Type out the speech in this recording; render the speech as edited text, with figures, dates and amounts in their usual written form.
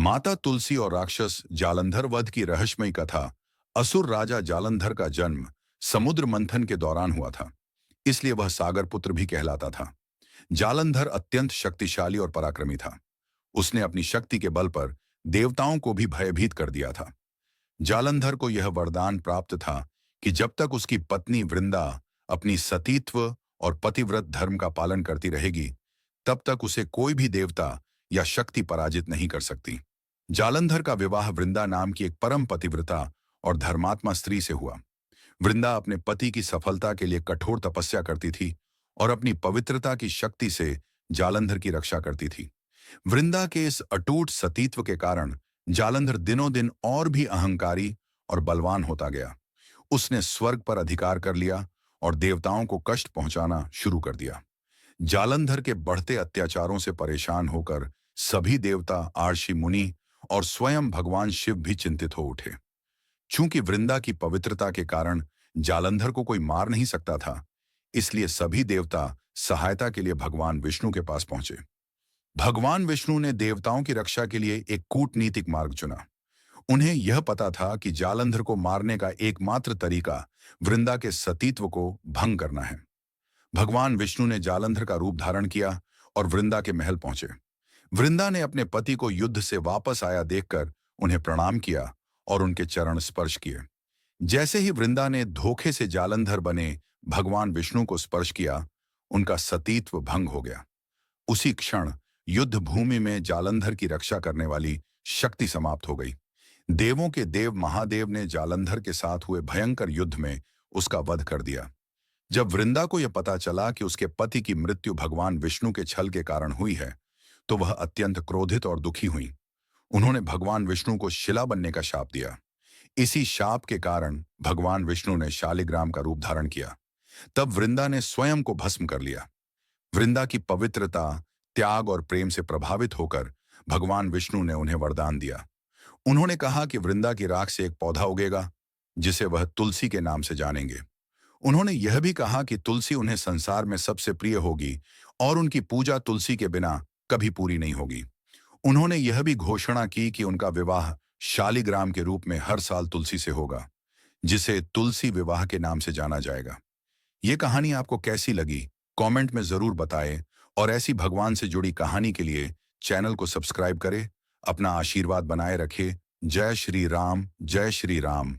माता तुलसी और राक्षस जालंधर वध की रहस्यमयी कथा। असुर राजा जालंधर का जन्म समुद्र मंथन के दौरान हुआ था, इसलिए वह सागर पुत्र भी कहलाता था। जालंधर अत्यंत शक्तिशाली और पराक्रमी था। उसने अपनी शक्ति के बल पर देवताओं को भी भयभीत कर दिया था। जालंधर को यह वरदान प्राप्त था कि जब तक उसकी पत्नी वृंदा अपनी सतीत्व और पतिव्रत धर्म का पालन करती रहेगी, तब तक उसे कोई भी देवता या शक्ति पराजित नहीं कर सकती। जालंधर का विवाह वृंदा नाम की एक परम पतिव्रता और धर्मात्मा स्त्री से हुआ। वृंदा अपने पति की सफलता के लिए कठोर तपस्या करती थी और अपनी पवित्रता की शक्ति से जालंधर की रक्षा करती थी। वृंदा के इस अटूट सतीत्व के कारण जालंधर दिनों दिन और भी अहंकारी और बलवान होता गया। उसने स्वर्ग पर अधिकार कर लिया और देवताओं को कष्ट पहुंचाना शुरू कर दिया। जालंधर के बढ़ते अत्याचारों से परेशान होकर सभी देवता, आर्षि मुनि और स्वयं भगवान शिव भी चिंतित हो उठे। चूंकि वृंदा की पवित्रता के कारण जालंधर को कोई मार नहीं सकता था, इसलिए सभी देवता सहायता के लिए भगवान विष्णु के पास पहुंचे। भगवान विष्णु ने देवताओं की रक्षा के लिए एक कूटनीतिक मार्ग चुना। उन्हें यह पता था कि जालंधर को मारने का एकमात्र तरीका वृंदा के सतीत्व को भंग करना है। भगवान विष्णु ने जालंधर का रूप धारण किया और वृंदा के महल पहुंचे। वृंदा ने अपने पति को युद्ध से वापस आया देखकर उन्हें प्रणाम किया और उनके चरण स्पर्श किए। जैसे ही वृंदा ने धोखे से जालंधर बने भगवान विष्णु को स्पर्श किया, उनका सतीत्व भंग हो गया। उसी क्षण युद्ध भूमि में जालंधर की रक्षा करने वाली शक्ति समाप्त हो गई। देवों के देव महादेव ने जालंधर के साथ हुए भयंकर युद्ध में उसका वध कर दिया। जब वृंदा को यह पता चला कि उसके पति की मृत्यु भगवान विष्णु के छल के कारण हुई है, तो वह अत्यंत क्रोधित और दुखी हुई। उन्होंने भगवान विष्णु को शिला बनने का शाप दिया। इसी शाप के कारण भगवान विष्णु ने शालिग्राम का रूप धारण किया। तब वृंदा ने स्वयं को भस्म कर लिया। वृंदा की पवित्रता, त्याग और प्रेम से प्रभावित होकर भगवान विष्णु ने उन्हें वरदान दिया। उन्होंने कहा कि वृंदा की राख से एक पौधा उगेगा, जिसे वह तुलसी के नाम से जानेंगे। उन्होंने यह भी कहा कि तुलसी उन्हें संसार में सबसे प्रिय होगी और उनकी पूजा तुलसी के बिना कभी पूरी नहीं होगी। उन्होंने यह भी घोषणा की कि उनका विवाह शालिग्राम के रूप में हर साल तुलसी से होगा, जिसे तुलसी विवाह के नाम से जाना जाएगा। ये कहानी आपको कैसी लगी, कमेंट में जरूर बताएं और ऐसी भगवान से जुड़ी कहानी के लिए चैनल को सब्सक्राइब करें। अपना आशीर्वाद बनाए रखें। जय श्री राम, जय श्री राम।